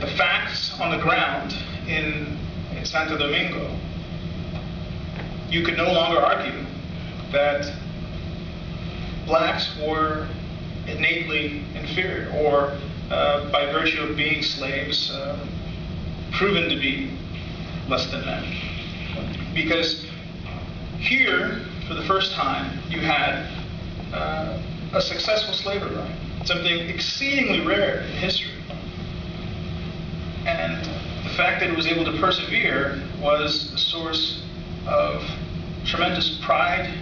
the facts on the ground in Santo Domingo, you could no longer argue that blacks were innately inferior, or by virtue of being slaves, proven to be less than men. Because here, for the first time, you had a successful slave rebellion, something exceedingly rare in history. And the fact that it was able to persevere was a source of tremendous pride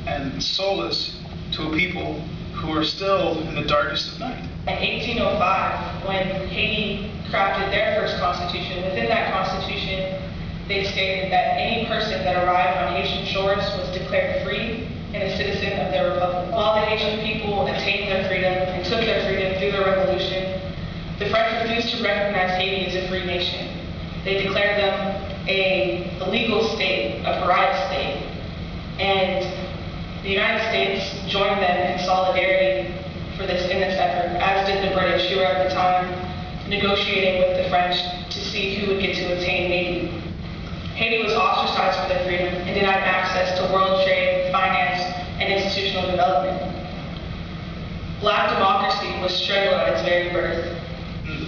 and solace to a people who are still in the darkest of night. In 1805, when Haiti crafted their first constitution, within that constitution, they stated that any person that arrived on Haitian shores was declared free and a citizen of their republic. While the Haitian people attained their freedom and took their freedom through the revolution, the French refused to recognize Haiti as a free nation. They declared them a legal state, a pariah state. And the United States joined them in solidarity in this effort, as did the British, who were at the time negotiating with the French to see who would get to attain Haiti. Haiti was ostracized for their freedom and denied access to world trade, finance, and institutional development. Black democracy was strangled at its very birth.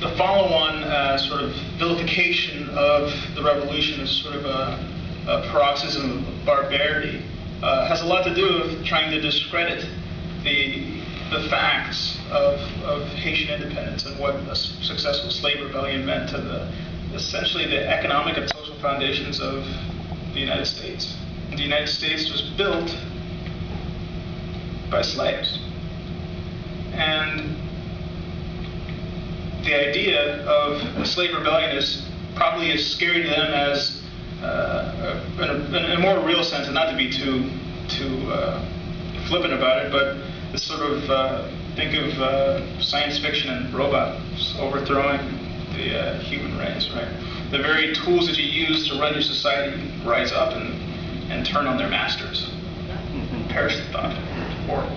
The follow-on sort of vilification of the revolution as sort of a paroxysm of barbarity has a lot to do with trying to discredit the facts of Haitian independence and what a successful slave rebellion meant to essentially the economic and social foundations of the United States. The United States was built by slaves. And the idea of a slave rebellion is probably as scary to them as, in a more real sense, and not to be too flippant about it, but this sort of, think of science fiction and robots overthrowing the human race, right? The very tools that you use to run your society rise up and turn on their masters. Perish the thought. Horrible.